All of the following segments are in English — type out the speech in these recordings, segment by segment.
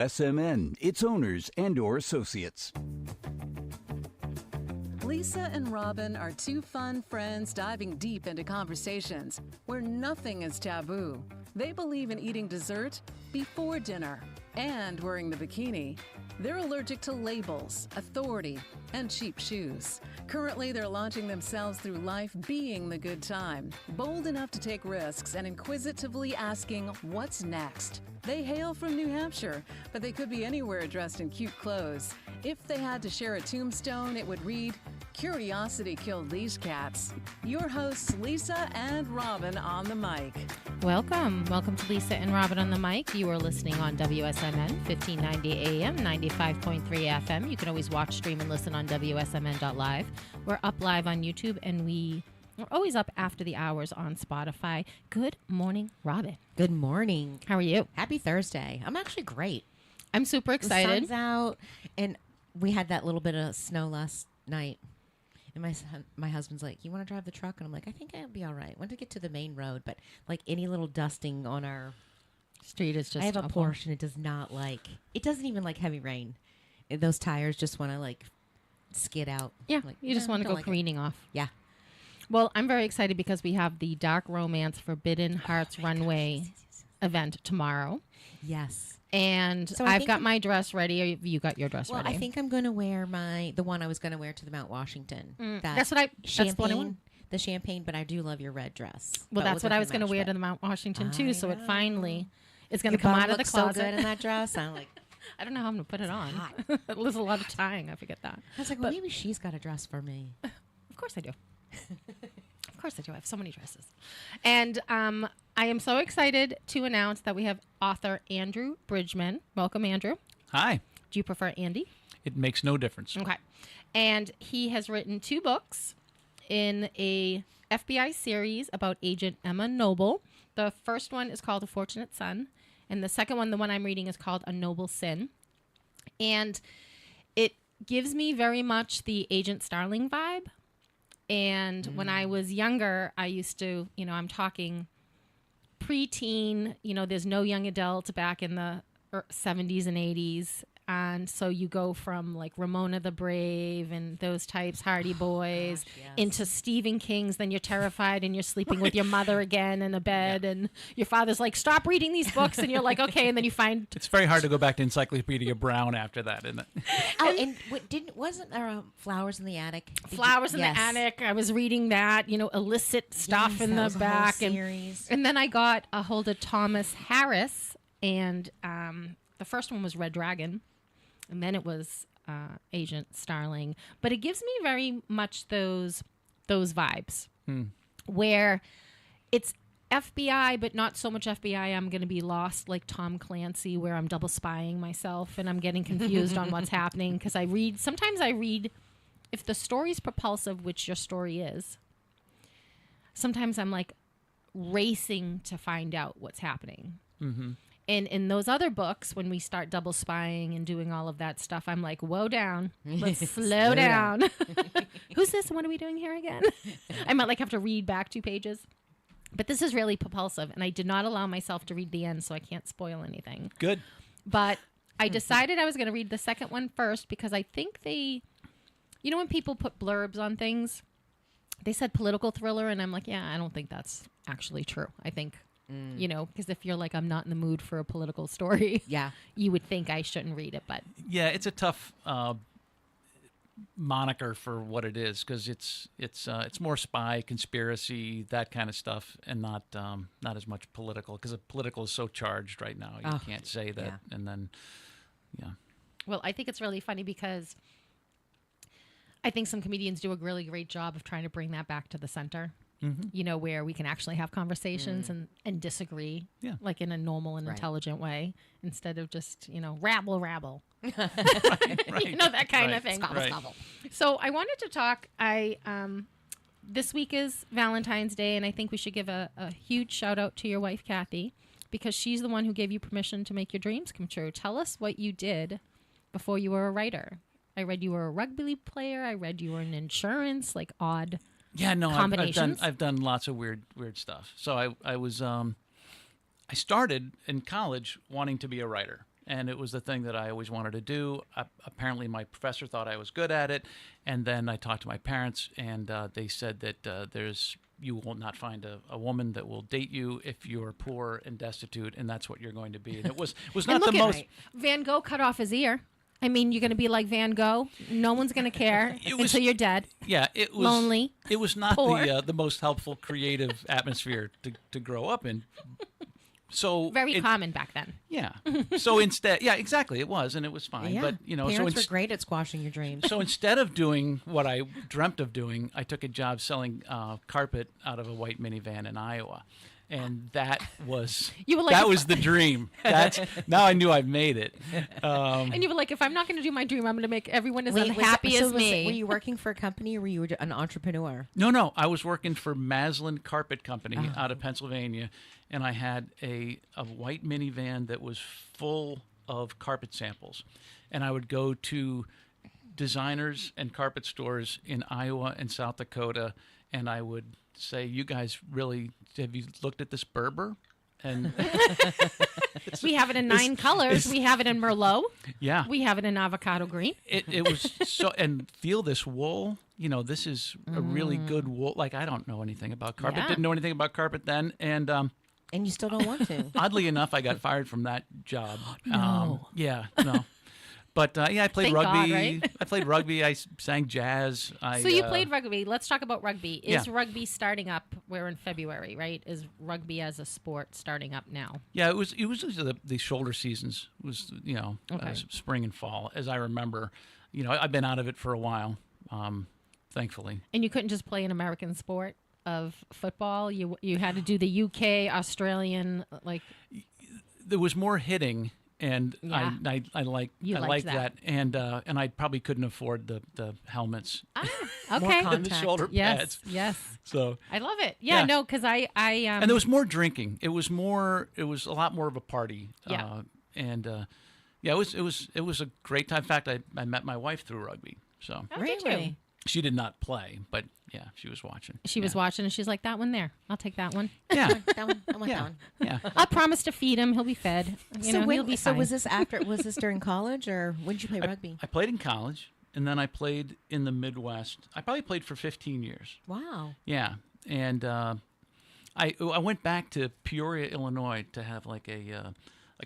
SMN, its owners and/or associates. Lisa and Robyn are two fun friends diving deep into conversations where nothing is taboo. They believe in eating dessert before dinner and wearing the bikini. They're allergic to labels, authority, and cheap shoes. Currently, they're launching themselves through life being the good time, bold enough to take risks and inquisitively asking, what's next? They hail from New Hampshire, but they could be anywhere dressed in cute clothes. If they had to share a tombstone, it would read, "Curiosity killed these cats." Your hosts, Lisa and Robyn on the mic. Welcome to Lisa and Robyn on the mic. You are listening on WSMN 1590 AM, 95.3 FM. You can always watch, stream, and listen on WSMN.live. We're up live on YouTube, and we're always up after the hours on Spotify. Good morning, Robyn. Good morning. How are you? Happy Thursday. I'm actually great. I'm super excited. The sun's out, and we had that little bit of snow last night. And my husband's like, "You want to drive the truck?" And I'm like, "I think I'll be all right." Went to get to the main road, but like any little dusting on our street is just. I have a Porsche, and it does not like. It doesn't even like heavy rain. Those tires just want to like skid out. Yeah, like, you just want to go like careening off. Yeah. Well, I'm very excited because we have the Dark Romance Forbidden Hearts Runway event tomorrow. Yes. And so I've got my dress ready. You got your dress ready? I think I'm going to wear the one I was going to wear to the Mount Washington. That's what the champagne, but I do love your red dress. Well, that's what I was going to wear to the Mount Washington too. So it finally is going to come out of the closet. So good in that dress. I'm like, I don't know how I'm going to put it on. There's a lot of tying. I forget that. I was like, well, maybe she's got a dress for me. Of course I do. Of course I do. I have so many dresses. And I am so excited to announce that we have author Andrew Bridgeman. Welcome, Andrew. Hi. Do you prefer Andy? It makes no difference. Okay. And he has written 2 books in a FBI series about Agent Emma Noble. The first one is called A Fortunate Son. And the second one, the one I'm reading, is called A Noble Sin. And it gives me very much the Agent Starling vibe. And when I was younger, I used to, I'm talking preteen, there's no young adult back in the 70s and 80s. And so you go from like Ramona the Brave and those types, Hardy Boys, into Stephen King's. Then you're terrified and you're sleeping with your mother again in a bed. And your father's like, "Stop reading these books." And you're like, okay. And then you find... It's very hard to go back to Encyclopedia Brown after that, isn't it? Wasn't there Flowers in the Attic? Flowers in the Attic. I was reading that, illicit stuff in the back. And then I got a hold of Thomas Harris. And the first one was Red Dragon. And then it was Agent Starling. But it gives me very much those vibes where it's FBI, but not so much FBI. I'm going to be lost like Tom Clancy, where I'm double spying myself and I'm getting confused on what's happening. Because sometimes I read, if the story's propulsive, which your story is, sometimes I'm like racing to find out what's happening. Mm-hmm. And in those other books, when we start double spying and doing all of that stuff, I'm like, whoa down. Let's slow down. Who's this? What are we doing here again? I might have to read back 2 pages. But this is really propulsive. And I did not allow myself to read the end, so I can't spoil anything. Good. But I decided I was going to read the second one first because I think when people put blurbs on things, they said political thriller. And I'm like, yeah, I don't think that's actually true. I think... because if you're like, I'm not in the mood for a political story, you would think I shouldn't read it. But yeah, it's a tough moniker for what it is because it's more spy, conspiracy, that kind of stuff, and not as much political because political is so charged right now. You can't say that, and then Well, I think it's really funny because I think some comedians do a really great job of trying to bring that back to the center. Mm-hmm. Where we can actually have conversations and disagree, like in a normal and intelligent way, instead of just, rabble. right. That kind of thing. Squabble. So I wanted to talk, this week is Valentine's Day, and I think we should give a huge shout out to your wife, Kathy, because she's the one who gave you permission to make your dreams come true. Tell us what you did before you were a writer. I read you were a rugby player. I read you were in insurance, like odd... Yeah, no, combinations. I've done lots of weird stuff. So I started in college wanting to be a writer, and it was the thing that I always wanted to do. Apparently, my professor thought I was good at it, and then I talked to my parents, and they said that you will not find a woman that will date you if you're poor and destitute, and that's what you're going to be. And it was not the most. Van Gogh cut off his ear. I mean, you're going to be like Van Gogh. No one's going to care until you're dead. Yeah, it was lonely. It was not poor. the most helpful, creative atmosphere to grow up in. So very common back then. Yeah. So instead, yeah, exactly, it was, and it was fine. Yeah. But parents were great at squashing your dreams. So instead of doing what I dreamt of doing, I took a job selling carpet out of a white minivan in Iowa. And that was was the dream. Now I knew I'd made it. And you were like, if I'm not going to do my dream, I'm going to make everyone as unhappy as me. Were you working for a company, or were you an entrepreneur? No. I was working for Maslin Carpet Company out of Pennsylvania, and I had a white minivan that was full of carpet samples, and I would go to designers and carpet stores in Iowa and South Dakota, and I would say, you guys really, have you looked at this Berber? And we have it in 9 colors. We have it in Merlot. Yeah. We have it in avocado green. It was so, and feel this wool. This is a really good wool. Like, I don't know anything about carpet. Yeah. Didn't know anything about carpet then. And you still don't want to. Oddly enough, I got fired from that job. No. No. But I played Thank rugby. God, right? I played rugby. I sang jazz. So you played rugby. Let's talk about rugby. Is rugby starting up? We're in February, right? Is rugby as a sport starting up now? Yeah, it was the shoulder seasons. It was spring and fall, as I remember. I've been out of it for a while, thankfully. And you couldn't just play an American sport of football. You had to do the UK, Australian, like. There was more hitting. And yeah. I like that, and I probably couldn't afford the helmets. Okay. And the shoulder pads. Yes. So I love it. Yeah. No, because I and there was more drinking. It was a lot more of a party. Yeah. It was a great time. In fact, I met my wife through rugby. So really? She did not play, but yeah, she was watching. She was watching, and she's like, "That one there, I'll take that one." Yeah, that one. I want that one. Yeah. I'll promise to feed him. He'll be fed. He'll be fine. Was this after? Was this during college, or when did you play rugby? I played in college, and then I played in the Midwest. I probably played for 15 years. Wow. Yeah, and I went back to Peoria, Illinois, to have like a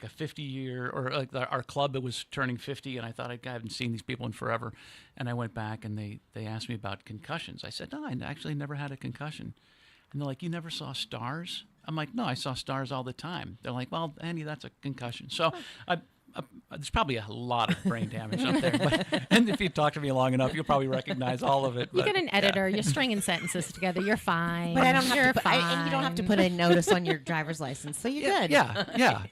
50-year, or like our club, it was turning 50, and I thought I haven't seen these people in forever, and I went back, and they asked me about concussions. I said, no, I actually never had a concussion. And they're like, you never saw stars? I'm like, no, I saw stars all the time. They're like, well, Andy, that's a concussion. So there's probably a lot of brain damage up there, and if you talk to me long enough, you'll probably recognize all of it. You get an editor. You're stringing sentences together. You're fine. But I don't have to and you don't have to put a notice on your driver's license, so you're good. Yeah.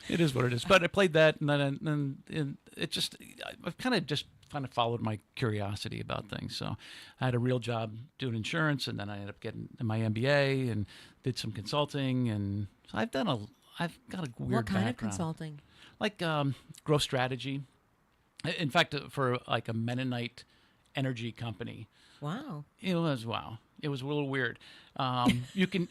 It is what it is. But I played that, and then it just I've kind of followed my curiosity about things. So I had a real job doing insurance, and then I ended up getting my MBA and did some consulting, and so I've got a weird What kind background. of consulting? Like growth strategy. In fact, for like a Mennonite energy company. Wow. It was It was a little weird. You can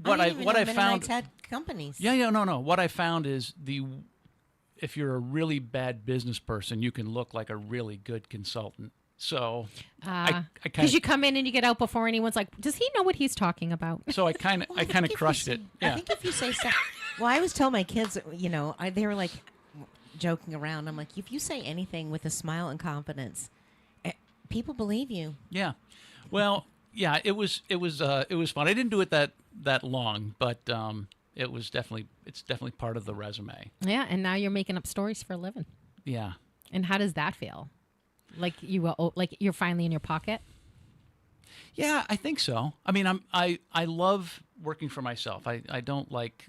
what I found. Mennonites had companies. Yeah, no. What I found is if you're a really bad business person, you can look like a really good consultant. So because you come in and you get out before anyone's like, does he know what he's talking about? So I kind of crushed it. Yeah. I think if you say so. Well, I always tell my kids, they were like joking around. I'm like, if you say anything with a smile and confidence, people believe you. Yeah. Well, yeah, it was fun. I didn't do it that long, but it's definitely part of the resume. Yeah, and now you're making up stories for a living. Yeah. And how does that feel? Like you're finally in your pocket? Yeah, I think so. I mean, I love working for myself. I don't like,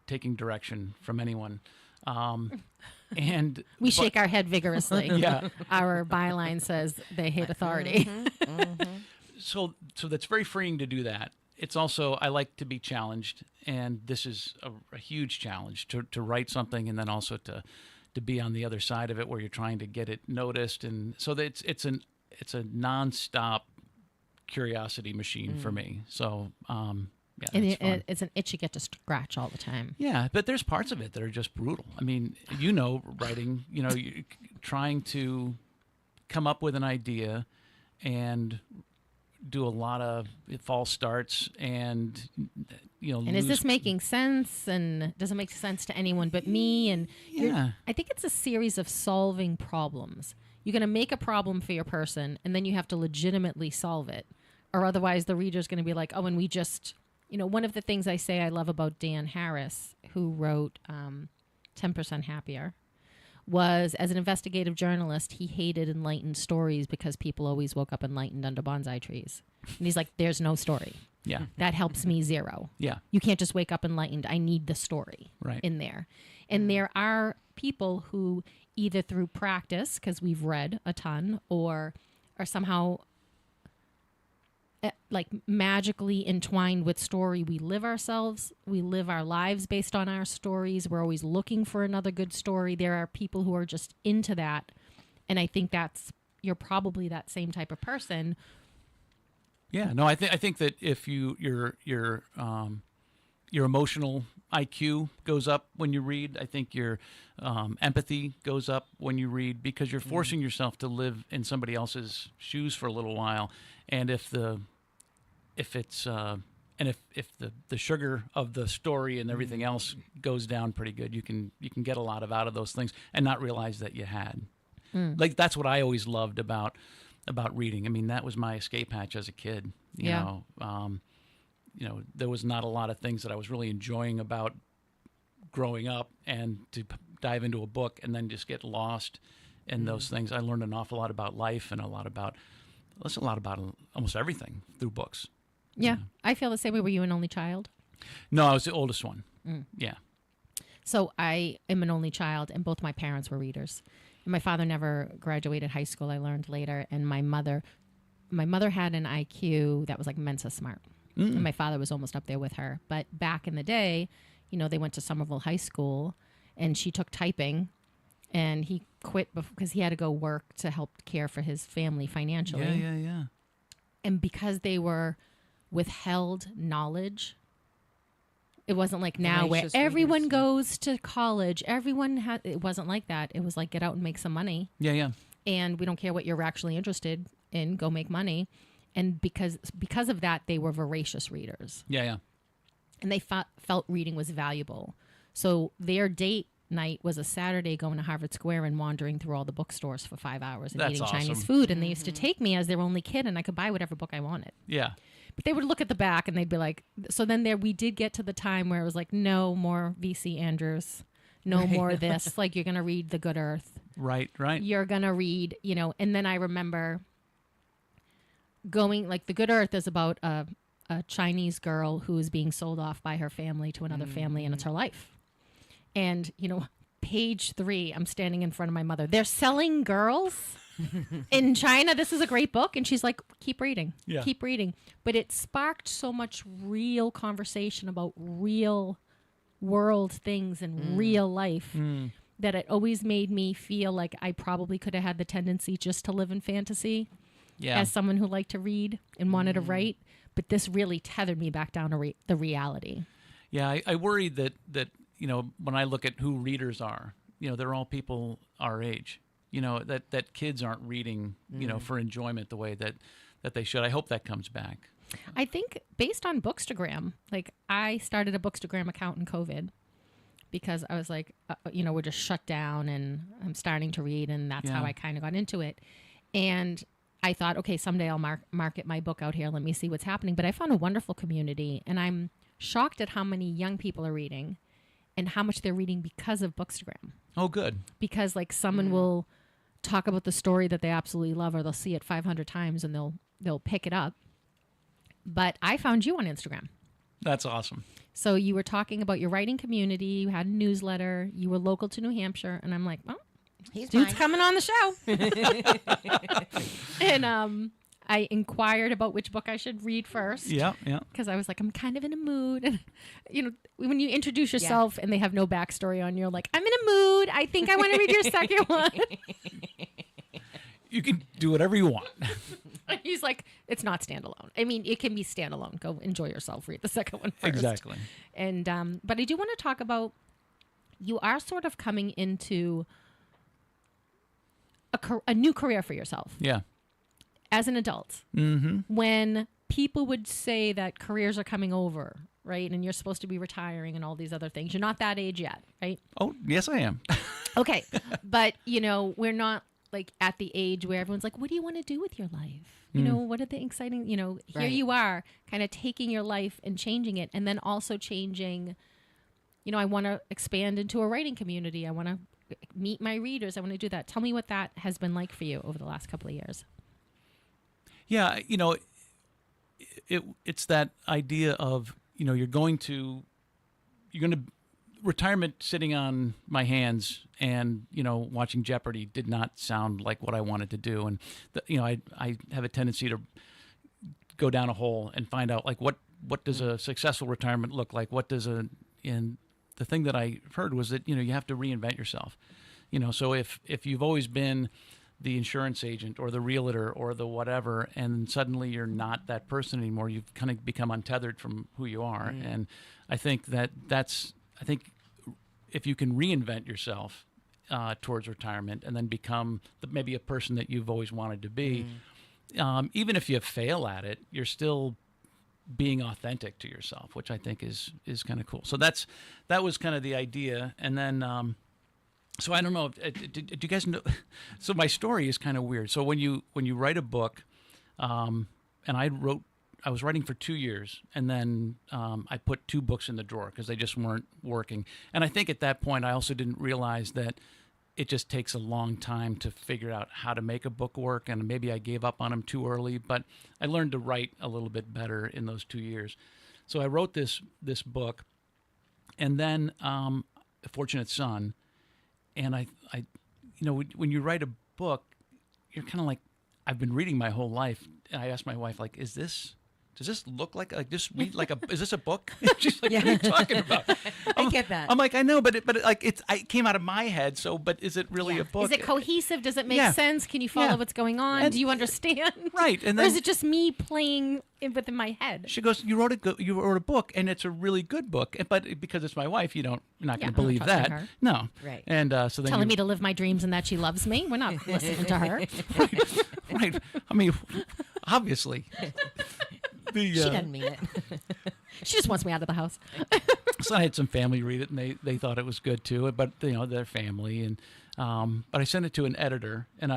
taking direction from anyone. And we shake our head vigorously. Yeah. Our byline says they hate authority. Mm-hmm, mm-hmm. So that's very freeing to do that. It's also, I like to be challenged, and this is a huge challenge to write something, and then also to be on the other side of it where you're trying to get it noticed. And so that it's a nonstop curiosity machine for me. So Yeah, And it's fun. it's an itch you get to scratch all the time. Yeah, but there's parts of it that are just brutal. I mean, writing, you trying to come up with an idea and do a lot of false starts and, And is this making sense? And does it make sense to anyone but me? And Yeah. I think it's a series of solving problems. You're going to make a problem for your person, and then you have to legitimately solve it. Or otherwise the reader's going to be like, oh, and we just, one of the things I say I love about Dan Harris, who wrote 10% Happier, was as an investigative journalist, he hated enlightened stories because people always woke up enlightened under bonsai trees. And he's like, there's no story. Yeah. That helps me zero. Yeah. You can't just wake up enlightened. I need the story Right. in there. And there are people who either through practice, because we've read a ton, or are somehow like magically entwined with story. We live ourselves. We live our lives based on our stories. We're always looking for another good story. There are people who are just into that. And I think you're probably that same type of person. Yeah, no, I think that if your emotional IQ goes up when you read, I think your empathy goes up when you read, because you're forcing yourself to live in somebody else's shoes for a little while. And if the sugar of the story and everything else goes down pretty good, you can get a lot out of those things and not realize that you had. Like, that's what I always loved about reading. I mean, that was my escape hatch as a kid. You know, there was not a lot of things that I was really enjoying about growing up, and to dive into a book and then just get lost in those things. I learned an awful lot about life and a lot about almost everything through books. Yeah. I feel the same way. Were you an only child? No, I was the oldest one. Yeah. So I am an only child, and both my parents were readers. And my father never graduated high school, I learned later. And my mother had an IQ that was like Mensa smart. And my father was almost up there with her. But back in the day, they went to Somerville High School, and she took typing, and he quit because he had to go work to help care for his family financially. Yeah. And because they were withheld knowledge, it wasn't like now where everyone goes to college. It wasn't like that. It was like, get out and make some money. Yeah. And we don't care what you're actually interested in. Go make money. And because of that, they were voracious readers. Yeah. And they felt reading was valuable. So their date night was a Saturday, going to Harvard Square and wandering through all the bookstores for 5 hours and eating Chinese food. And they used to take me as their only kid, and I could buy whatever book I wanted. Yeah. But they would look at the back and they'd be like, so then we did get to the time where it was like, no more V.C. Andrews, no more of this. Like, you're going to read The Good Earth. Right. You're going to read, and then I remember going, like, The Good Earth is about a Chinese girl who is being sold off by her family to another family, and it's her life. And, page 3, I'm standing in front of my mother. They're selling girls in China. This is a great book. And she's like, keep reading. Yeah. Keep reading. But it sparked so much real conversation about real world things and real life that it always made me feel like I probably could have had the tendency just to live in fantasy as someone who liked to read and wanted to write. But this really tethered me back down to the reality. Yeah, I worry that when I look at who readers are, they're all people our age. That kids aren't reading, for enjoyment the way that they should. I hope that comes back. I think based on Bookstagram, like, I started a Bookstagram account in COVID because I was like, we're just shut down and I'm starting to read, and that's how I kind of got into it. And I thought, okay, someday I'll market my book out here. Let me see what's happening. But I found a wonderful community, and I'm shocked at how many young people are reading and how much they're reading because of Bookstagram. Oh, good. Because, like, someone will talk about the story that they absolutely love, or they'll see it 500 times and they'll pick it up. But I found you on Instagram. That's awesome. So you were talking about your writing community. You had a newsletter. You were local to New Hampshire. And I'm like, well, dude's coming on the show. And I inquired about which book I should read first. Yeah. Because I was like, I'm kind of in a mood. And, when you introduce yourself and they have no backstory on you, you're like, I'm in a mood. I think I want to read your second one. You can do whatever you want. He's like, It's not standalone. I mean, it can be standalone. Go enjoy yourself. Read the second one first. Exactly. And but I do want to talk about, you are sort of coming into a new career for yourself. Yeah. As an adult. Mm-hmm. When people would say that careers are coming over, right? And you're supposed to be retiring and all these other things. You're not that age yet, right? Oh, yes, I am. Okay. But, you know, we're not like at the age where everyone's like, what do you want to do with your life? You know, what are the exciting, you know, here you are kind of taking your life and changing it. And then also changing, you know, I want to expand into a writing community. I want to meet my readers. I want to do that. Tell me what that has been like for you over the last couple of years. Yeah, you know, it's that idea of, you know, you're going to retirement sitting on my hands and, you know, watching Jeopardy did not sound like what I wanted to do. And, you know, I have a tendency to go down a hole and find out, like, what does a successful retirement look like? And the thing that I heard was that, you know, you have to reinvent yourself. You know, so if you've always been the insurance agent or the realtor or the whatever, and suddenly you're not that person anymore, you've kind of become untethered from who you are. And I think I think if you can reinvent yourself towards retirement and then become maybe a person that you've always wanted to be, even if you fail at it, you're still being authentic to yourself, which I think is kind of cool. So that was kind of the idea. And then, so I don't know, do you guys know? So my story is kind of weird. So when you write a book, and I was writing for 2 years, and then I put 2 books in the drawer because they just weren't working. And I think at that point, I also didn't realize that it just takes a long time to figure out how to make a book work, and maybe I gave up on them too early, but I learned to write a little bit better in those 2 years. So I wrote this book, and then A Fortunate Son, and I you know, when you write a book, you're kind of like, I've been reading my whole life, and I asked my wife, like, does this look like just read like is this a book? She's like, what are you talking about? I get that. I'm like, I know, but it came out of my head. So, but is it really a book? Is it cohesive? Does it make sense? Can you follow what's going on? And, do you understand? Right. And or then, is it just me playing within my head? She goes, you wrote a book, and it's a really good book. But because it's my wife, you're not going to believe I'm not that. trusting her. No. Right. And so then Telling me to live my dreams and that she loves me. We're not listening to her. right. I mean, obviously. She doesn't mean it. She just wants me out of the house. So I had some family read it, and they thought it was good too. But you know, they're family, and but I sent it to an editor, and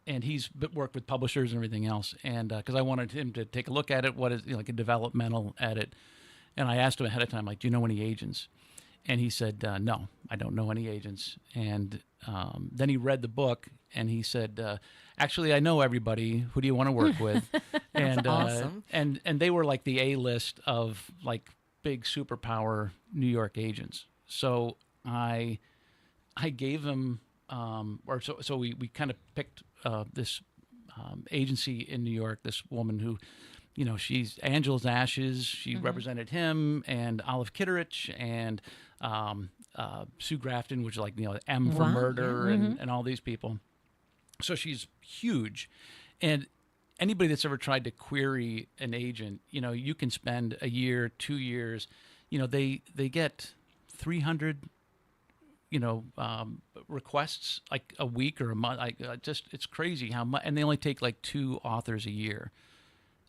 and he's worked with publishers and everything else, and because I wanted him to take a look at it, what is, you know, like a developmental edit, and I asked him ahead of time, like, do you know any agents? And he said, no, I don't know any agents. And then he read the book, and he said, actually, I know everybody. Who do you want to work with? And awesome. And they were like the A-list of like big superpower New York agents. So I gave him, so we kind of picked this agency in New York. This woman who, you know, she's Angela's Ashes. She represented him, and Olive Kitteridge, and Sue Grafton, which is like, you know, M for Murder, and all these people. So she's huge. And anybody that's ever tried to query an agent, you know, you can spend a year, 2 years, you know, they get 300, you know, requests like a week or a month. It's crazy how much, and they only take like 2 authors a year.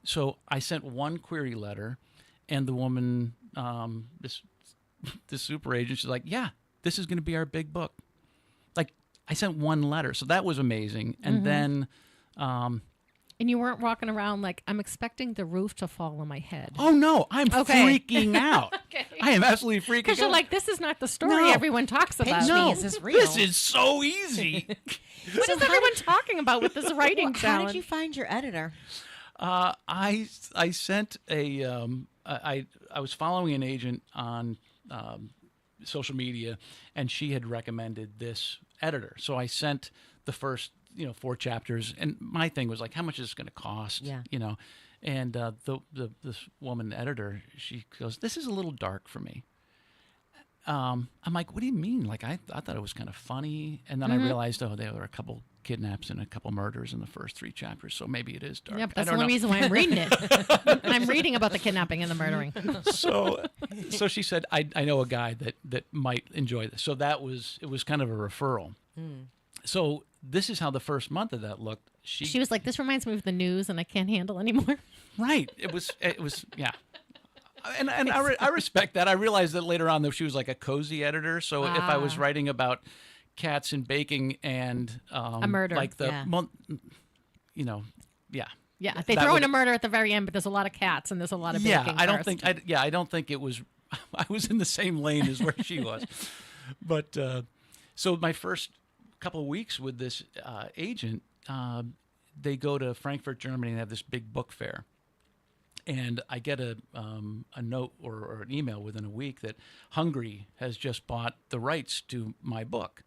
So I sent one query letter, and the woman, this super agent, she's like, yeah, this is going to be our big book. Like, I sent one letter. So that was amazing. And then... and you weren't walking around like, I'm expecting the roof to fall on my head. Oh, no, I'm freaking out. Okay. I am absolutely freaking out. Because you're like, this is not the story everyone talks about. Pinch me, is this real? This is so easy. What is everyone talking about with this writing How challenge? did you find your editor? I sent a I was following an agent on social media, and she had recommended this editor. So I sent the first 4 chapters, and my thing was like, how much is this going to cost? Yeah. You know, and this woman editor, she goes, this is a little dark for me. I'm like, what do you mean? Like, I thought it was kind of funny, and then I realized, there were a couple kidnaps and a couple murders in the first 3 chapters, so maybe it is dark. Yep, that's the only reason why I'm reading it. I'm reading about the kidnapping and the murdering. So she said, I know a guy that might enjoy this. So it was kind of a referral. So this is how the first month of that looked. She was like, this reminds me of the news, and I can't handle anymore. Right. It was yeah. And I respect that. I realized that later on that she was like a cozy editor. So if I was writing about cats and baking and a murder, like the month, yeah. Yeah, they throw in a murder at the very end, but there's a lot of cats and there's a lot of baking. Yeah, I don't think it was. I was in the same lane as where she was, but so my first couple of weeks with this agent, they go to Frankfurt, Germany, and have this big book fair. And I get a note or an email within a week that Hungary has just bought the rights to my book,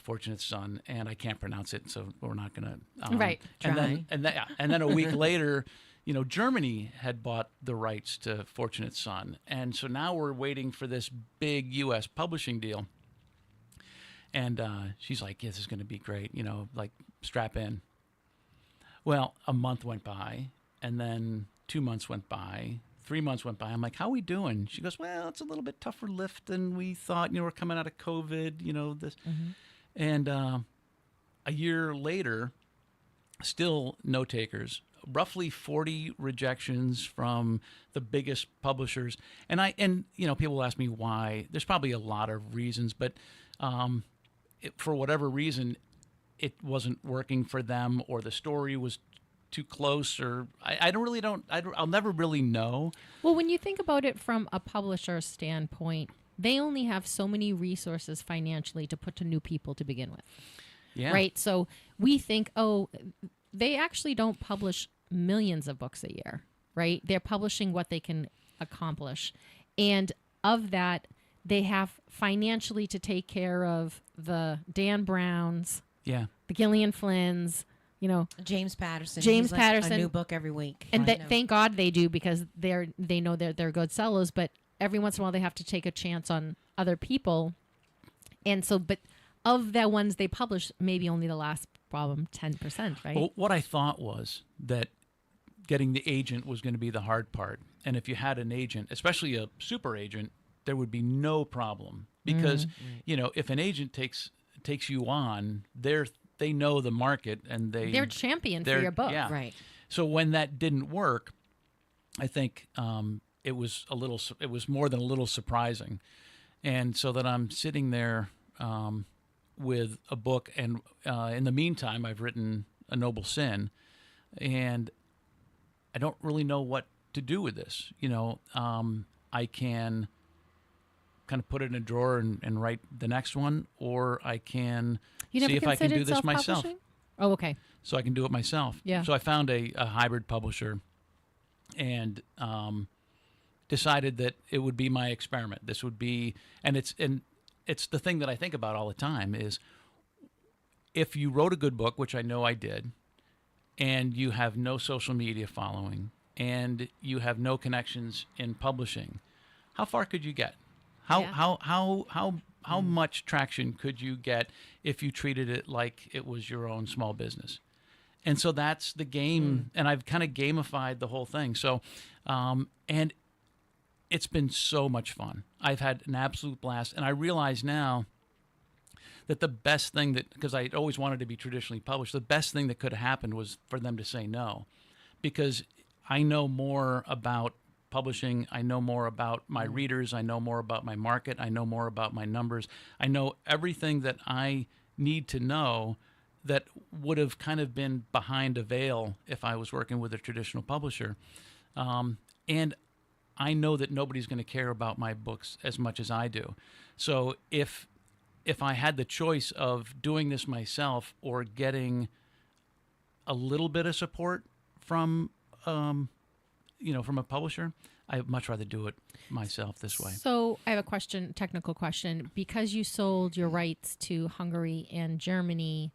Fortunate Son, and I can't pronounce it, so we're not going to. Right. And then a week later, Germany had bought the rights to Fortunate Son, and so now we're waiting for this big U.S. publishing deal. And she's like, "Yeah, this is going to be great, like strap in." Well, a month went by, and then 2 months went by, 3 months went by. I'm like, how are we doing? She goes, well, it's a little bit tougher lift than we thought. We're coming out of COVID, this. Mm-hmm. And a year later, still no takers, roughly 40 rejections from the biggest publishers. And people ask me why. There's probably a lot of reasons, but for whatever reason, it wasn't working for them, or the story was too close, or I'll never really know. Well, when you think about it from a publisher standpoint, they only have so many resources financially to put to new people to begin with. Yeah. Right? So we think, they actually don't publish millions of books a year, right? They're publishing what they can accomplish. And of that, they have financially to take care of the Dan Browns, the Gillian Flynn's, James Patterson. James He's Patterson, a new book every week, and thank God they do, because they know they're good sellers. But every once in a while they have to take a chance on other people, and so but of the ones they publish, maybe only the last 10%, right? Well, what I thought was that getting the agent was going to be the hard part, and if you had an agent, especially a super agent, there would be no problem, because if an agent takes you on, they know the market, and they're champion for your book. Yeah. Right. So when that didn't work, I think it was more than a little surprising. And so that I'm sitting there with a book, and in the meantime, I've written A Noble Sin, and I don't really know what to do with this. I can kind of put it in a drawer and write the next one, or I can see if I can do this myself. Oh, okay. So I can do it myself. Yeah. So I found a hybrid publisher, and decided that it would be my experiment. This would be, and it's the thing that I think about all the time is, if you wrote a good book, which I know I did, and you have no social media following, and you have no connections in publishing, how far could you get? How much traction could you get if you treated it like it was your own small business? And so that's the game, and I've kind of gamified the whole thing. So, and it's been so much fun. I've had an absolute blast, and I realize now that the best thing because I always wanted to be traditionally published, the best thing that could have happened was for them to say no, because I know more about publishing. I know more about my readers. I know more about my market. I know more about my numbers. I know everything that I need to know that would have kind of been behind a veil if I was working with a traditional publisher. And I know that nobody's going to care about my books as much as I do. So if I had the choice of doing this myself or getting a little bit of support from from a publisher, I'd much rather do it myself this way. So I have a technical question. Because you sold your rights to Hungary and Germany,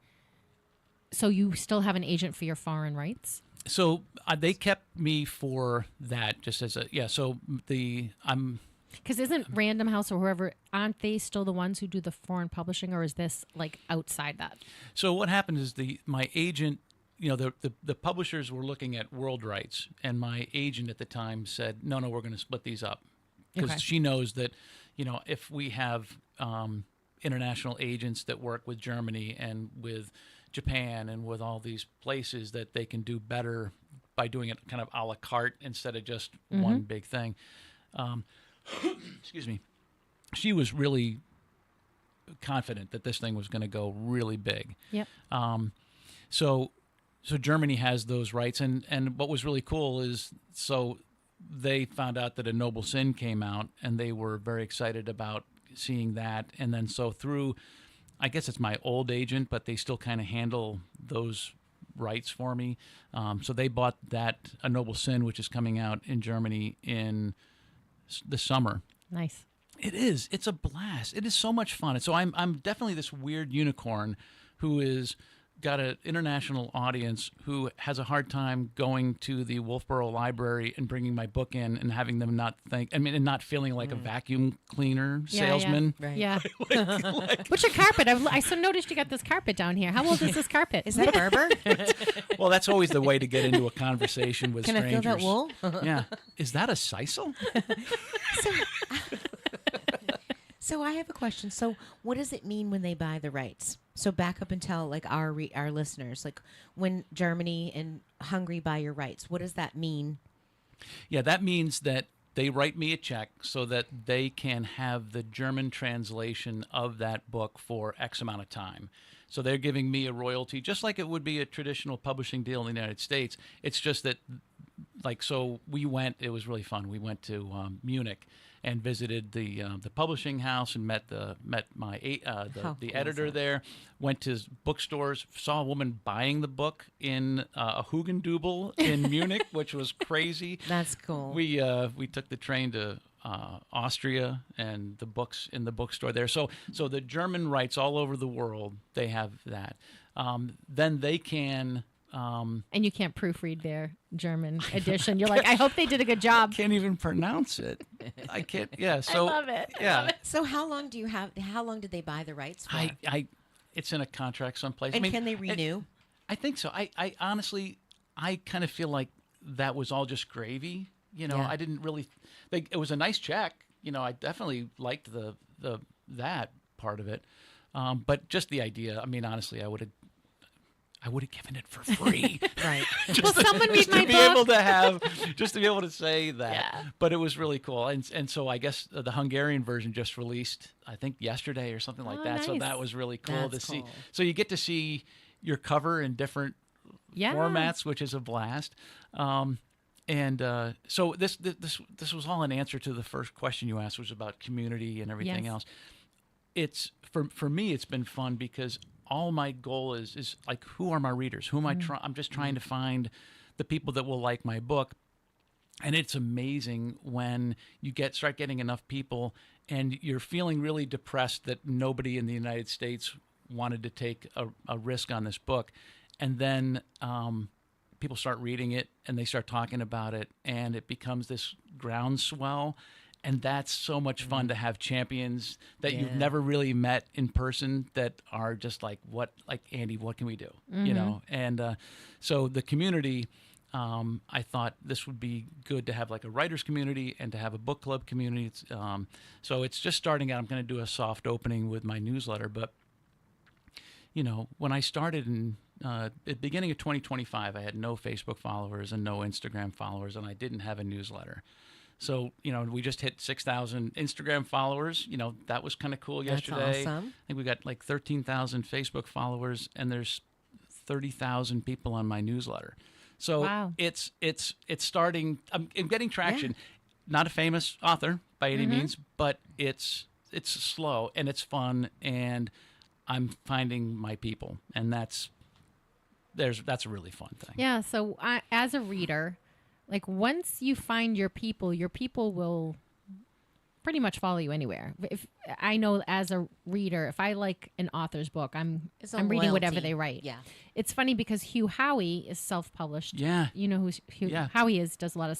so you still have an agent for your foreign rights? So they kept me for that, just as so Because isn't Random House or whoever, aren't they still the ones who do the foreign publishing, or is this like outside that? So what happened is my agent, the publishers were looking at world rights, and my agent at the time said, no, we're going to split these up, because she knows that, if we have international agents that work with Germany and with Japan and with all these places, that they can do better by doing it kind of a la carte instead of just one big thing. Excuse me. She was really confident that this thing was going to go really big. Yep. So Germany has those rights, and what was really cool is, so they found out that A Noble Sin came out, and they were very excited about seeing that. And then so through, I guess it's my old agent, but they still kind of handle those rights for me. So they bought that A Noble Sin, which is coming out in Germany in the summer. Nice. It is. It's a blast. It is so much fun. And so I'm definitely this weird unicorn who is got an international audience who has a hard time going to the Wolfboro Library and bringing my book in and having them and not feeling like a vacuum cleaner salesman. Yeah. What's your carpet? I so noticed you got this carpet down here. How old is this carpet? Is that Berber? Well, that's always the way to get into a conversation with Can strangers. I feel that wool? Yeah. Is that a sisal? So I have a question. So what does it mean when they buy the rights? So back up and tell like our listeners, like when Germany and Hungary buy your rights, what does that mean? Yeah, that means that they write me a check so that they can have the German translation of that book for X amount of time. So they're giving me a royalty, just like it would be a traditional publishing deal in the United States. It's just that, so it was really fun. We went to Munich and visited the publishing house and met the editor there. Went to bookstores, saw a woman buying the book in a Hugendubel in Munich, which was crazy. That's cool. We took the train to Austria, and the books in the bookstore there. So the German rights all over the world, they have that. Then they can. And you can't proofread their German edition. You're like, I hope they did a good job. Can't even pronounce it. I can't. Yeah. So I love it. Yeah. So how long do you have? How long did they buy the rights for? It's in a contract someplace. And can they renew? I think so. I honestly, I kind of feel like that was all just gravy. I didn't really. It was a nice check. I definitely liked that part of it, but just the idea. I mean, honestly, I would have given it for free. Right. Will someone read my book? Just to be able to say that. Yeah. But it was really cool. And so I guess the Hungarian version just released, I think, yesterday or something like that. Nice. So that was really cool That's to see. cool. So you get to see your cover in different formats, which is a blast. So this was all an answer to the first question you asked, was about community and everything else. It's for me, it's been fun because all my goal is like, who are my readers? Who am I trying? I'm just trying to find the people that will like my book. And it's amazing when you start getting enough people and you're feeling really depressed that nobody in the United States wanted to take a risk on this book. And then people start reading it and they start talking about it, and it becomes this groundswell. And that's so much fun to have champions that you've never really met in person that are just like, Andy, what can we do? And so the community, I thought this would be good to have like a writer's community and to have a book club community. So it's just starting out. I'm going to do a soft opening with my newsletter. But, when I started at the beginning of 2025, I had no Facebook followers and no Instagram followers, and I didn't have a newsletter. So, we just hit 6,000 Instagram followers. That was kind of cool yesterday. That's awesome. I think we got like 13,000 Facebook followers, and there's 30,000 people on my newsletter. So wow. it's starting. I'm getting traction. Yeah. Not a famous author by any means, but it's slow and it's fun, and I'm finding my people, and that's a really fun thing. Yeah. So as a reader, like once you find your people will pretty much follow you anywhere. If I know as a reader, if I like an author's book, I'm reading whatever they write. Yeah. It's funny because Hugh Howey is self-published. Yeah. You know who Hugh Howey is, does a lot of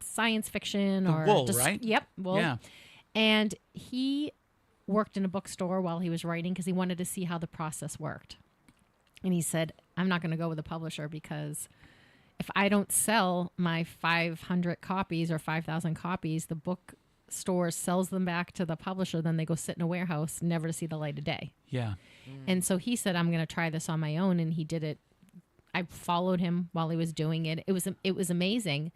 science fiction The or Wool, right? Yep, Wool. Yeah. And he worked in a bookstore while he was writing because he wanted to see how the process worked. And he said, I'm not going to go with a publisher because if I don't sell my 500 copies or 5,000 copies, the bookstore sells them back to the publisher. Then they go sit in a warehouse, never to see the light of day. Yeah. And so he said, I'm going to try this on my own. And he did it. I followed him while he was doing it. It was amazing.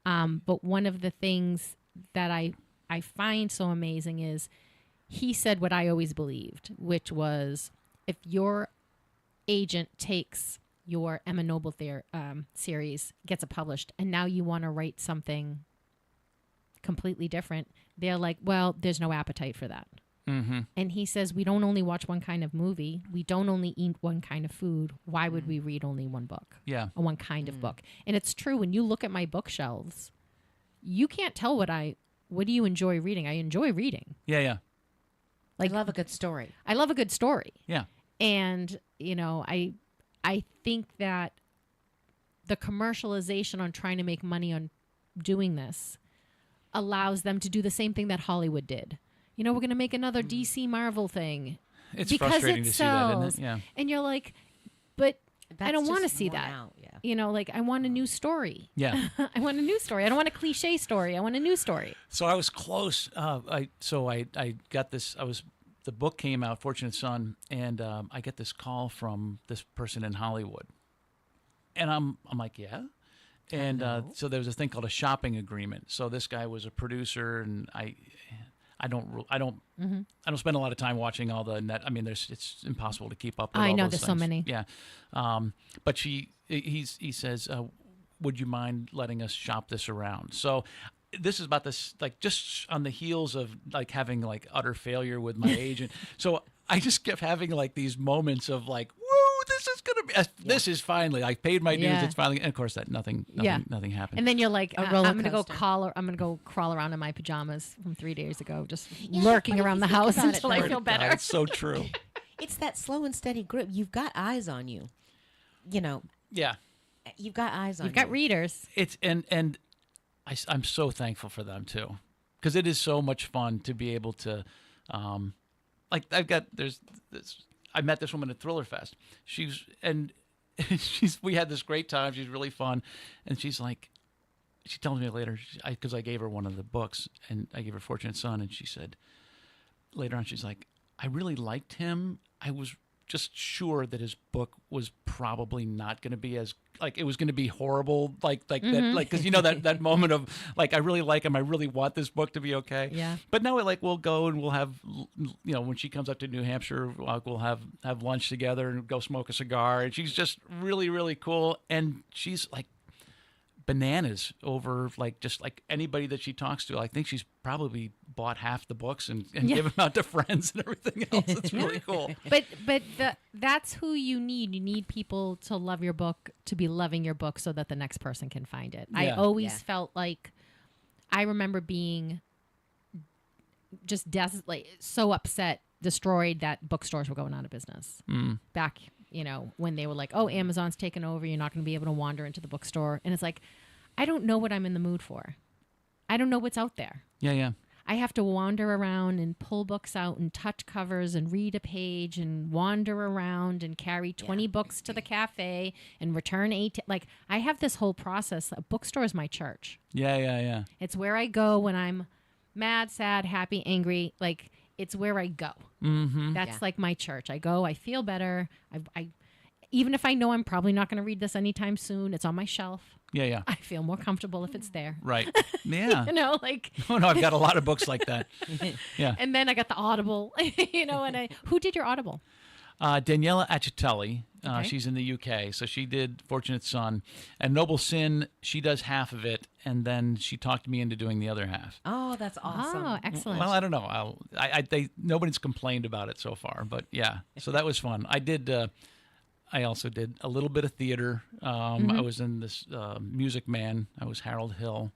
But one of the things that I find so amazing is he said what I always believed, which was if your agent takes your Emma Noble series, gets it published, and now you want to write something completely different, they're like, well, there's no appetite for that. Mm-hmm. And he says, we don't only watch one kind of movie. We don't only eat one kind of food. Why would we read only one book? Yeah. Or one kind of book? And it's true. When you look at my bookshelves, you can't tell what do you enjoy reading? I enjoy reading. Yeah, yeah. I love a good story. I love a good story. Yeah. And, I think that the commercialization on trying to make money on doing this allows them to do the same thing that Hollywood did. We're going to make another DC Marvel thing. It's because frustrating it to sells. see that, isn't it? Yeah. And you're like, but I don't want to just see worn that. out, yeah. I want a new story. Yeah. I want a new story. I don't want a cliche story. I want a new story. So I was close. I got this. The book came out, Fortunate Son, and I get this call from this person in Hollywood, and I'm like, yeah. And so there was a thing called a shopping agreement. So this guy was a producer, and I don't spend a lot of time watching all the net. I mean, it's impossible to keep up with I all know those there's so things. many. Yeah. But he says, would you mind letting us shop this around? So this is about this, like, just on the heels of like having like utter failure with my agent. So I just kept having like these moments of like, woo, this is going to be, this is finally, I paid my dues. Yeah. It's finally, and of course that nothing happened. And then you're like, I'm roller going to go coaster. I'm going to go crawl around in my pajamas from 3 days ago, just lurking around the house about it, until I though. feel better. God, it's so true. It's that slow and steady grip. You've got eyes on you. Yeah. You've got eyes on You've you. got readers. It's and I'm so thankful for them too, because it is so much fun to be able to, like I met this woman at Thriller Fest. We had this great time. She's really fun, and she's like, she tells me later, because I gave her one of the books, and I gave her Fortunate Son, and she said later on, she's like, I really liked him. I was just sure that his book was probably not going to be as, like, it was going to be horrible, that, like, because that moment of like, I really like him, I really want this book to be okay. Yeah. But now we'll go and we'll have, when she comes up to New Hampshire, we'll have lunch together and go smoke a cigar, and she's just really, really cool, and she's like bananas over just like anybody that she talks to. I think she's probably bought half the books and give them out to friends and everything else. It's really cool. But that's who you need. You need people to love your book, to be loving your book, so that the next person can find it. I Yeah. always felt like, I remember being just so upset, destroyed that bookstores were going out of business back. When they were like, oh, Amazon's taken over, you're not going to be able to wander into the bookstore. And it's like, I don't know what I'm in the mood for. I don't know what's out there. Yeah, yeah. I have to wander around and pull books out and touch covers and read a page and wander around and carry 20 books to the cafe and return 8. Like, I have this whole process. A bookstore is my church. Yeah, yeah, yeah. It's where I go when I'm mad, sad, happy, angry. Like, it's where I go. Mm-hmm. That's like my church. I go, I feel better. I even if I know I'm probably not going to read this anytime soon, it's on my shelf. Yeah, yeah. I feel more comfortable if it's there. Right. Yeah. Like. Oh, no, I've got a lot of books like that. Yeah. And then I got the Audible, and who did your Audible? Daniela Accitelli. Okay. She's in the UK, so she did Fortunate Son. And Noble Sin, she does half of it, and then she talked me into doing the other half. Oh, that's awesome. Oh, excellent. Well, I don't know. Nobody's complained about it so far, but yeah. So that was fun. I also did a little bit of theater. I was in this Music Man. I was Harold Hill.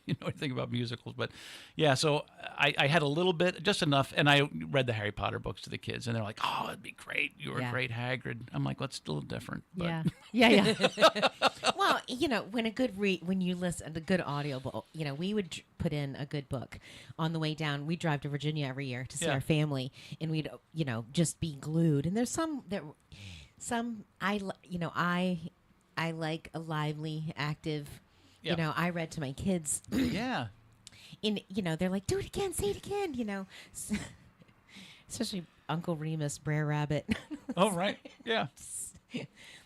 you know anything about musicals, but yeah. So I had a little bit, just enough, and I read the Harry Potter books to the kids, and they're like, "Oh, it'd be great. You were a great Hagrid." I'm like, "Well, it's still different." But. Yeah. Well, when you listen to a good audiobook, we would put in a good book on the way down. We drive to Virginia every year to see our family, and we'd just be glued. And there's some I like a lively, active. Yeah. I read to my kids. Yeah. And they're like, "Do it again, say it again." Especially Uncle Remus, Brer Rabbit. Oh right. Yeah.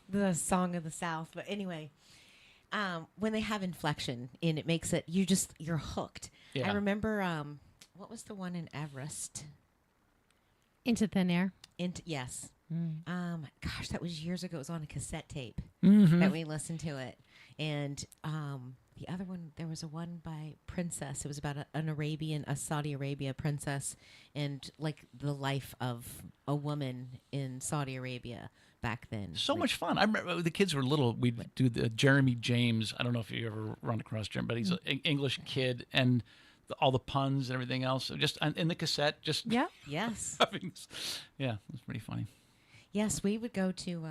The Song of the South. But anyway, when they have inflection and it makes it, you're hooked. Yeah. I remember, what was the one in Everest? Into Thin Air. Yes. Mm. Gosh, that was years ago. It was on a cassette tape Mm-hmm. that we listened to it. And the other one, there was a one by Princess. It was about a Saudi Arabia princess and like the life of a woman in Saudi Arabia back then. So much fun. I remember the kids were little. We'd do the Jeremy James. I don't know if you ever run across Jeremy, but he's an English kid, and all the puns and everything else. So just in the cassette, just Yes. Yeah, it was pretty funny. Yes, we would go to.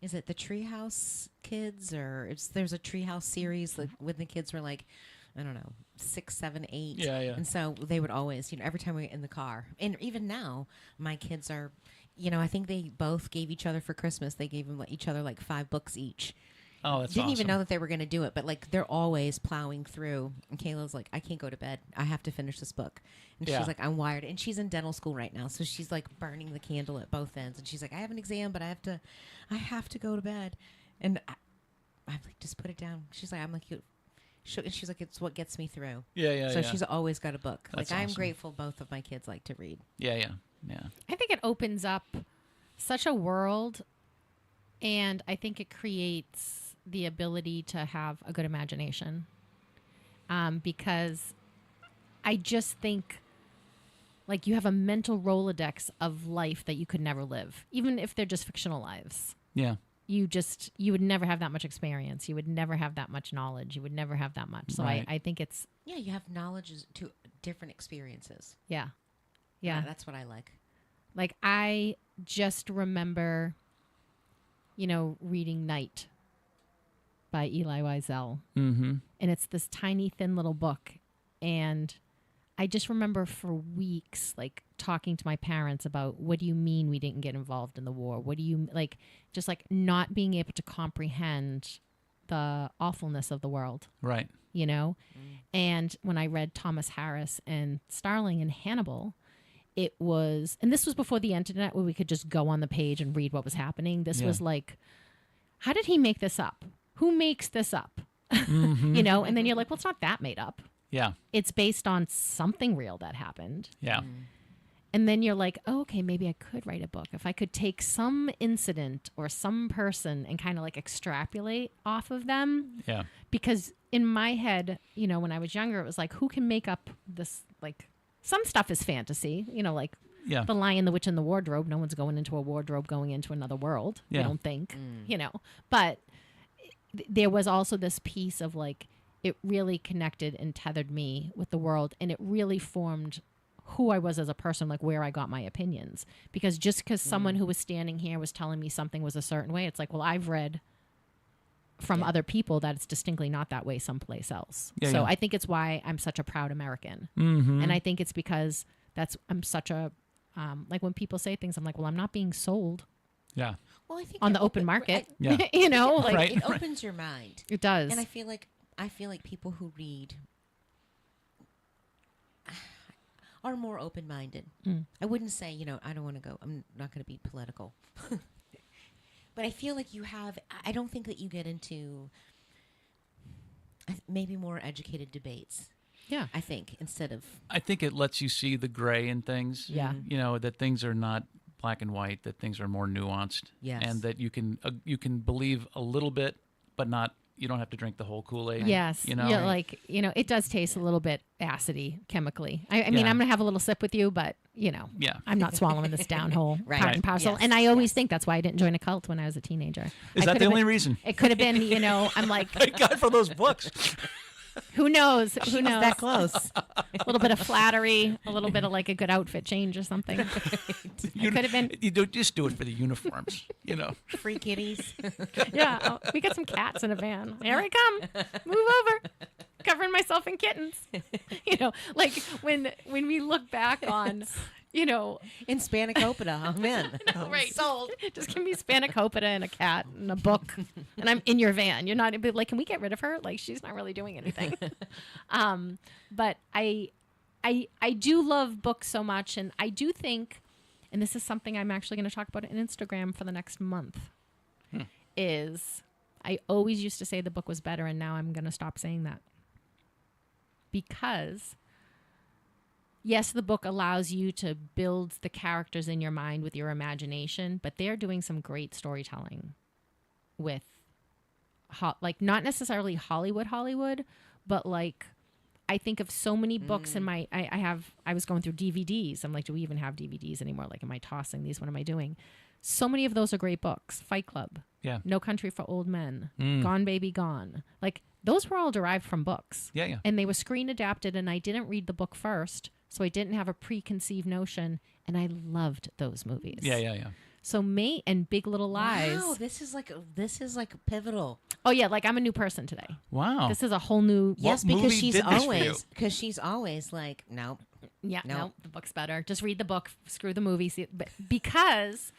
Is it the Treehouse Kids, or there's a Treehouse series when the kids were like, I don't know, 6, 7, 8. Yeah. And so they would always, every time we were in the car, and even now, my kids are, I think they both gave each other for Christmas. They gave them each other like 5 books each. Oh, that's Didn't awesome. even know that they were going to do it, but like they're always plowing through. And Kayla's like, I can't go to bed. I have to finish this book. And Yeah. she's like, I'm wired. And she's in dental school right now, so she's like burning the candle at both ends. And she's like, I have an exam, but I have to go to bed. And I'm like, just put it down. She's like, she's like, it's what gets me through. Yeah. So she's always got a book. That's I'm awesome. grateful both of my kids like to read. Yeah. I think it opens up such a world, and I think it creates the ability to have a good imagination, because I just think like you have a mental Rolodex of life that you could never live, even if they're just fictional lives. Yeah. You would never have that much experience. You would never have that much knowledge. You would never have that much. So Right. I think it's You have knowledge to different experiences. yeah. That's what I like. Like I just remember, reading Night by Eli Wiesel. Mm-hmm. And it's this tiny, thin little book. And I just remember for weeks, like talking to my parents about, what do you mean we didn't get involved in the war? What do you just not being able to comprehend the awfulness of the world, Right. And when I read Thomas Harris and Starling and Hannibal, it was, and this was before the internet where we could just go on the page and read what was happening. This was like, how did he make this up? Who makes this up? Mm-hmm. And then you're like, well, it's not that made up. Yeah. It's based on something real that happened. Yeah. And then you're like, oh, okay, maybe I could write a book. If I could take some incident or some person and kind of like extrapolate off of them. Yeah. Because in my head, when I was younger, it was like, who can make up this? Like, some stuff is fantasy, like Yeah. The Lion, the Witch, and the Wardrobe. No one's going into a wardrobe going into another world. Yeah. I don't think, But there was also this piece of like, it really connected and tethered me with the world, and it really formed who I was as a person, like where I got my opinions. Because just because someone who was standing here was telling me something was a certain way, it's like, well, I've read from other people that it's distinctly not that way someplace else. Yeah. I think it's why I'm such a proud American. Mm-hmm. And I think it's because I'm such a, like when people say things, I'm like, well, I'm not being sold Yeah. Well, I think on the open market. Yeah. Like Right. it opens your mind. it does. And I feel like people who read are more open-minded. I wouldn't say, I don't want to go. I'm not going to be political. But I feel like I don't think that you get into maybe more educated debates. Yeah. I think, instead of... I think it lets you see the gray in things. Yeah. That things are not black and white, that things are more nuanced. Yes. And that you can believe a little bit, but not, you don't have to drink the whole Kool-Aid. Yes. Yeah, like, it does taste a little bit acidy chemically. I mean, Yeah. I'm going to have a little sip with you, but, Yeah. I'm not swallowing this down whole Right. part and parcel. Yes. And I always think that's why I didn't join a cult when I was a teenager. Is I that could the have only been- reason? It could have been, I'm like, Thank God for those books. Who knows? Who knows? That close. A little bit of flattery, a little bit of like a good outfit change or something. You could have been. You do, just do it for the uniforms, you know. Free kitties. Yeah, we got some cats in a van. Here I come. Move over. Covering myself in kittens. You know, like when we look back on, you know, In Spanakopita, I'm in. right, sold. Just give me spanakopita and a cat and a book, and I'm in your van. You're not like, can we get rid of her? Like, she's not really doing anything. But I do love books so much, and I do think, and this is something I'm actually going to talk about on Instagram for the next month. Is I always used to say the book was better, and now I'm going to stop saying that because. Yes, the book allows you to build the characters in your mind with your imagination, but they're doing some great storytelling with, like, not necessarily Hollywood, but like, I think of so many books in my, I was going through DVDs. I'm like, do we even have DVDs anymore? Like, am I tossing these? What am I doing? So many of those are great books. Fight Club. Yeah. No Country for Old Men. Gone Baby Gone. Like, those were all derived from books. Yeah, yeah. And they were screen adapted, and I didn't read the book first. So I didn't have a preconceived notion, and I loved those movies. Yeah. So Mate and Big Little Lies. Wow, this is like pivotal. Oh yeah, like I'm a new person today. Wow. This is a whole new. Yes, movie because she's did this for you? always like, nope. Yeah, Nope. no, the book's better. Just read the book. Screw the movie. Because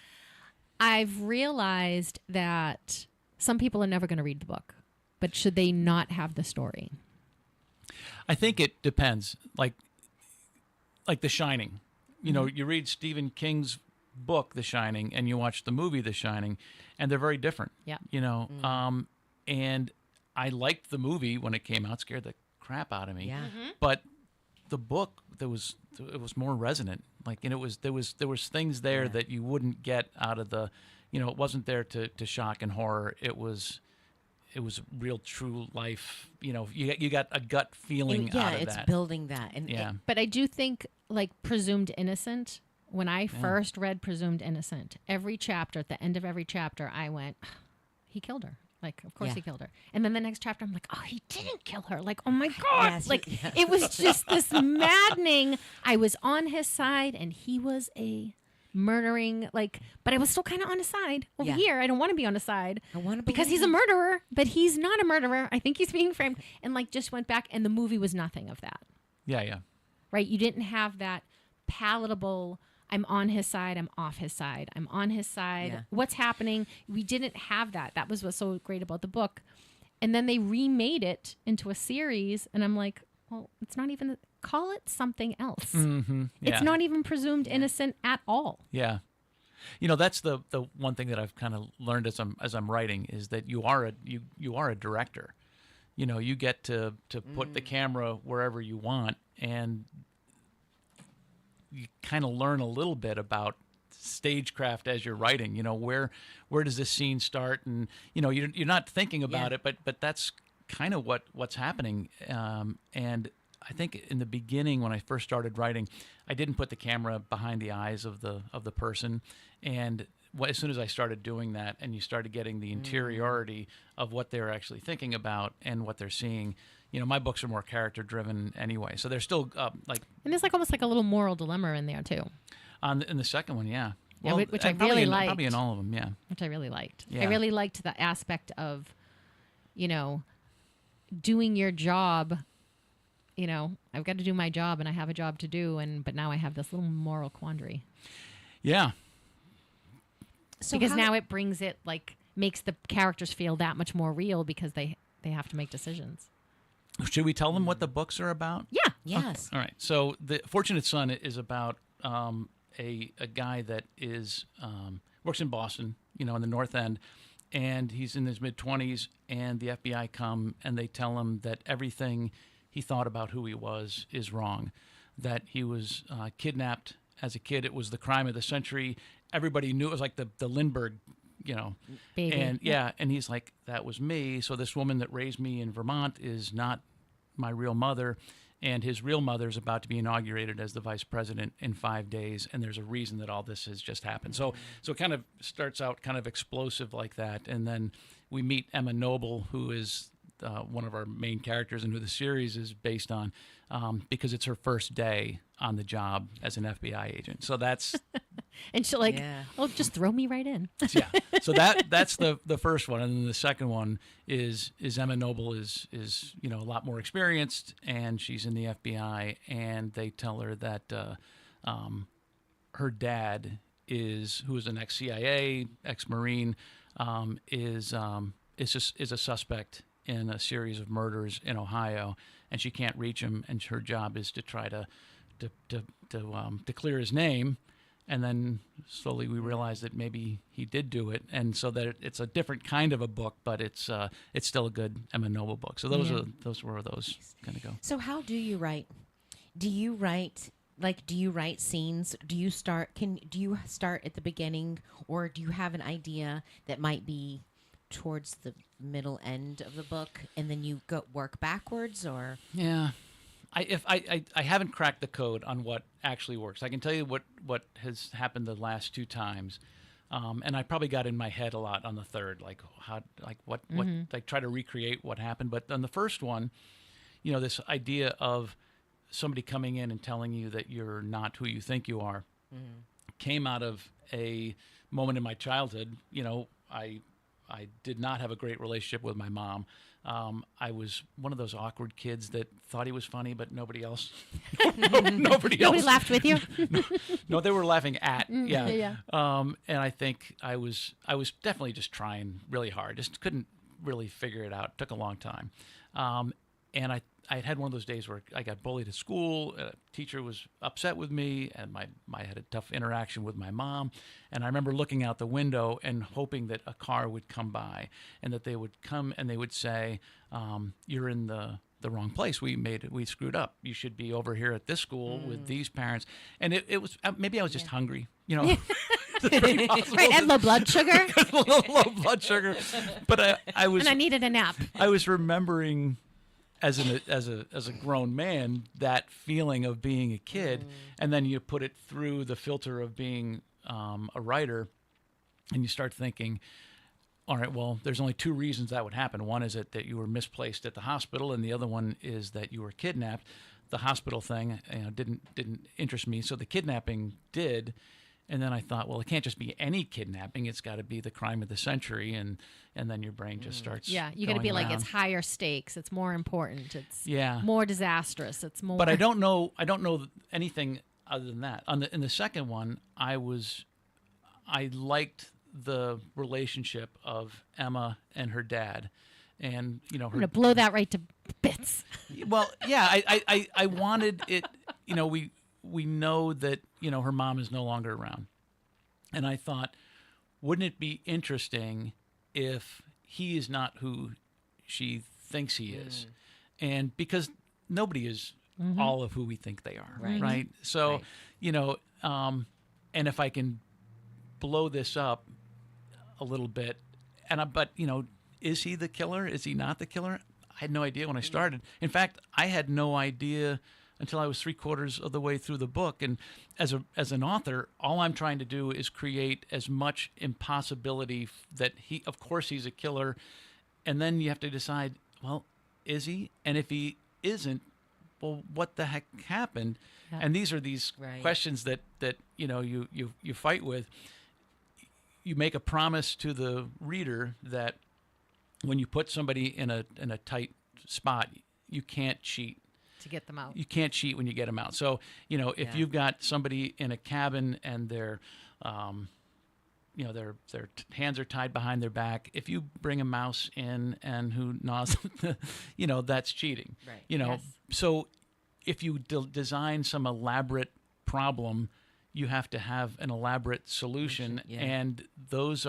I've realized that some people are never going to read the book, but should they not have the story? I think it depends. Like The Shining. You know, you read Stephen King's book, The Shining, and you watch the movie, The Shining, and they're very different. Yeah. You know, and I liked the movie when it came out, scared the crap out of me. Yeah. But the book, it was more resonant. Like, and there was things there that you wouldn't get out of the, you know, it wasn't there to shock and horror. It was real, true life. You know, you got a gut feeling out of it's that. building that. And Yeah. But I do think, like, Presumed Innocent, when I first read Presumed Innocent, every chapter, at the end of every chapter, I went, he killed her. Like, of course Yeah. he killed her. And then the next chapter, I'm like, oh, he didn't kill her. Like, oh my God. Yes, like, yes. it was just this maddening. I was on his side, and he was a murdering, like, but I was still kind of on his side. Over Yeah. here, I don't want to be on his side. I want to Because he's a murderer, but he's not a murderer. I think he's being framed. And, like, just went back, and the movie was nothing of that. Yeah. Right? You didn't have that palatable, I'm on his side, I'm off his side, I'm on his side. Yeah. What's happening? We didn't have that. That was what's so great about the book. And then they remade it into a series, and I'm like, well, it's not even, call it something else. Mm-hmm. Yeah. It's not even Presumed Innocent at all. Yeah. You know, that's the one thing that I've kind of learned as I'm writing is that you are a director. You know, you get to put the camera wherever you want, and you kind of learn a little bit about stagecraft as you're writing. You know, where does this scene start? And you know, you're not thinking about it, but that's kind of what's happening. And I think in the beginning, when I first started writing, I didn't put the camera behind the eyes of the person. And as soon as I started doing that, and you started getting the interiority of what they're actually thinking about and what they're seeing, you know, my books are more character driven anyway. So they're still like. And there's like almost like a little moral dilemma in there too. In the second one, yeah. Yeah, Well, which I probably really Probably liked. in all of them, yeah. Which I really liked. Yeah. I really liked the aspect of, you know, doing your job. You know, I've got to do my job, and I have a job to do, but now I have this little moral quandary. Yeah. So Because how- now it brings it, like, makes the characters feel that much more real because they have to make decisions. Should we tell them what the books are about? Yeah. Yes. All right. So the Fortunate Son is about a guy that is works in Boston, you know, in the North End, and he's in his mid-20s, and the FBI come and they tell him that everything he thought about who he was is wrong, that he was kidnapped as a kid. It was the crime of the century. Everybody knew it was like the Lindbergh, you know. Baby. And and he's like, that was me. So this woman that raised me in Vermont is not my real mother, and his real mother is about to be inaugurated as the vice president in 5 days, and there's a reason that all this has just happened. So it kind of starts out kind of explosive like that, and then we meet Emma Noble, who is one of our main characters and who the series is based on, because it's her first day on the job as an FBI agent. So that's And she'll oh, just throw me right in. yeah. So that's the first one, and then the second one is Emma Noble is a lot more experienced, and she's in the FBI, and they tell her that her dad who is an ex-CIA, ex-Marine, is a suspect in a series of murders in Ohio, and she can't reach him, and her job is to try to clear his name. And then slowly we realized that maybe he did do it, and so that it's a different kind of a book, but it's still a good Emma Noble book. So those were those kind of go. So how do you write? Do you write scenes? Do you start at the beginning, or do you have an idea that might be towards the middle end of the book, and then you work backwards, or? Yeah. I haven't cracked the code on what actually works. I can tell you what has happened the last two times, and I probably got in my head a lot on the third, what try to recreate what happened. But on the first one, this idea of somebody coming in and telling you that you're not who you think you are, came out of a moment in my childhood. I did not have a great relationship with my mom. I was one of those awkward kids that thought he was funny, but nobody else. Nobody laughed with you. No, they were laughing at. Yeah. And I think I was definitely just trying really hard. Just couldn't really figure it out. It took a long time. And I had one of those days where I got bullied at school. A teacher was upset with me, and I had a tough interaction with my mom. And I remember looking out the window and hoping that a car would come by, and that they would come and they would say, "You're in the wrong place. We screwed up. You should be over here at this school with these parents." And it was maybe I was just hungry, Very possible. Right, and low blood sugar. Low blood sugar, but I was. And I needed a nap. I was remembering, as a grown man, that feeling of being a kid, and then you put it through the filter of being a writer, and you start thinking, all right, well, there's only two reasons that would happen. One is that you were misplaced at the hospital, and the other one is that you were kidnapped. The hospital thing didn't interest me, so the kidnapping did. And then I thought, well, it can't just be any kidnapping. It's got to be the crime of the century, and then your brain just starts. Yeah, you got to be like, it's higher stakes. It's more important. It's more disastrous. It's more. But I don't know anything other than that. In the second one, I liked the relationship of Emma and her dad, and I'm gonna blow that right to bits. Well, yeah, I wanted it. We know that her mom is no longer around, and I thought, wouldn't it be interesting if he is not who she thinks he is, and because nobody is all of who we think they are, right? So, and if I can blow this up a little bit, but is he the killer? Is he not the killer? I had no idea when I started. In fact, I had no idea until I was 3/4 of the way through the book. And as an author, all I'm trying to do is create as much impossibility that of course he's a killer, and then you have to decide, well, is he? And if he isn't, well, what the heck happened? Yeah. And these are questions that you fight with. You make a promise to the reader that when you put somebody in a tight spot, you can't cheat to get them out. You can't cheat when you get them out. So, if you've got somebody in a cabin and their hands are tied behind their back, if you bring a mouse in and who gnaws, that's cheating. Right. Yes. So if you design some elaborate problem, you have to have an elaborate solution, and those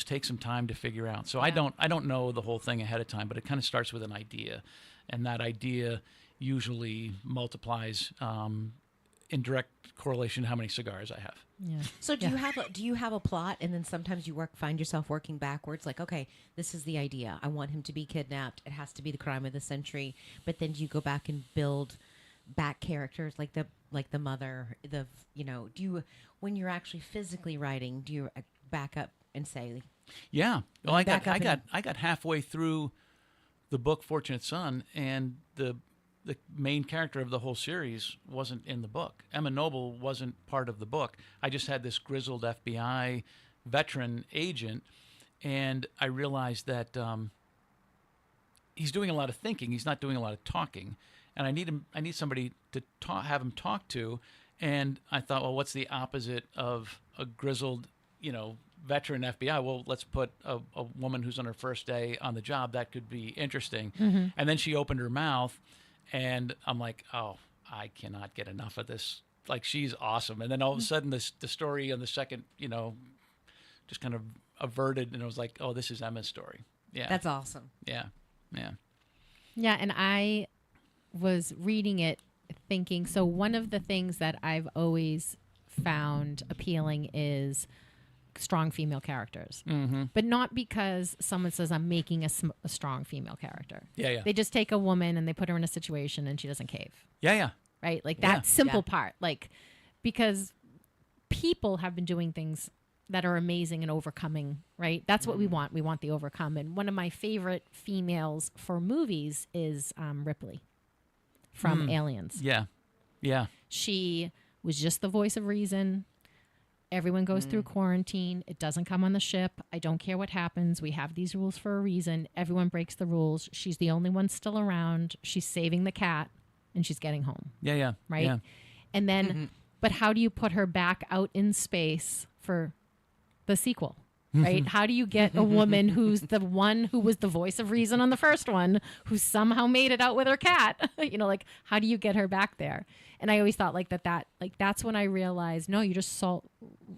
take some time to figure out. So I don't know the whole thing ahead of time, but it kind of starts with an idea, and that idea usually multiplies in direct correlation to how many cigars I have. Yeah. So do you have a plot, and then sometimes you find yourself working backwards? Like, okay, this is the idea. I want him to be kidnapped. It has to be the crime of the century. But then do you go back and build back characters like the mother? Do you, when you're actually physically writing, do you back up and say? Yeah. Well, I got halfway through the book Fortunate Son, and the main character of the whole series wasn't in the book. Emma Noble wasn't part of the book. I just had this grizzled FBI veteran agent, and I realized that he's doing a lot of thinking. He's not doing a lot of talking, and I need somebody to have him talk to. And I thought, well, what's the opposite of a grizzled, veteran FBI? Well, let's put a woman who's on her first day on the job. That could be interesting. Mm-hmm. And then she opened her mouth, and I'm like, oh, I cannot get enough of this. Like, she's awesome. And then all of a sudden, the story on the second, just kind of averted, and it was like, oh, this is Emma's story. Yeah, That's awesome. yeah, yeah. Yeah, and I was reading it thinking, so one of the things that I've always found appealing is strong female characters. Mm-hmm. But not because someone says I'm making a strong female character. Yeah. They just take a woman and they put her in a situation and she doesn't cave. Yeah. Right? Like Yeah. that simple Yeah. part. Like, because people have been doing things that are amazing and overcoming, right? That's what we want. We want the overcome. And one of my favorite females for movies is Ripley from Aliens. Yeah. She was just the voice of reason. Everyone goes through quarantine. It doesn't come on the ship. I don't care what happens. We have these rules for a reason. Everyone breaks the rules. She's the only one still around. She's saving the cat, and she's getting home. Yeah. Right? Yeah. And then, but how do you put her back out in space for the sequel? Right? How do you get a woman who's the one who was the voice of reason on the first one, who somehow made it out with her cat? How do you get her back there? And I always thought that's when I realized, no, you just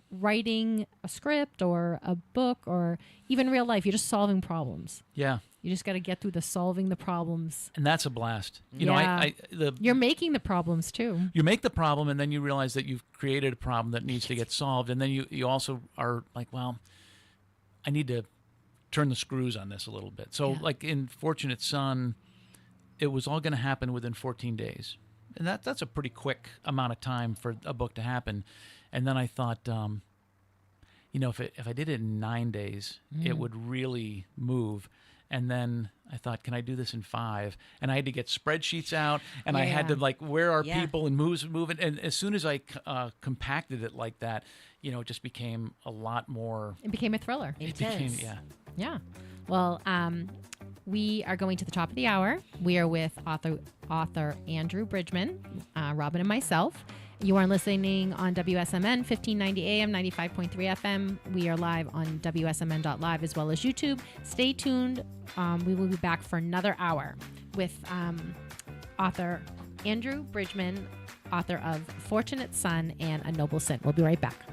writing a script or a book or even real life, you're just solving problems. Yeah. You just got to get through solving the problems. And that's a blast. You're making the problems too. You make the problem, and then you realize that you've created a problem that needs to get solved. And then you also are like, well, I need to turn the screws on this a little bit. So like in Fortunate Son, it was all going to happen within 14 days. And that's a pretty quick amount of time for a book to happen. And then I thought, if I did it in 9 days, it would really move. And then I thought, can I do this in 5? And I had to get spreadsheets out, and I had to where are people and who's moving. And as soon as I compacted it like that, it just became a lot more. It became a thriller. Intense. Yeah. Well, we are going to the top of the hour. We are with author Andrew Bridgeman, Robyn, and myself. You are listening on WSMN 1590 AM, 95.3 FM. We are live on WSMN.live as well as YouTube. Stay tuned. We will be back for another hour with author Andrew Bridgeman, author of Fortunate Son and A Noble Sin. We'll be right back.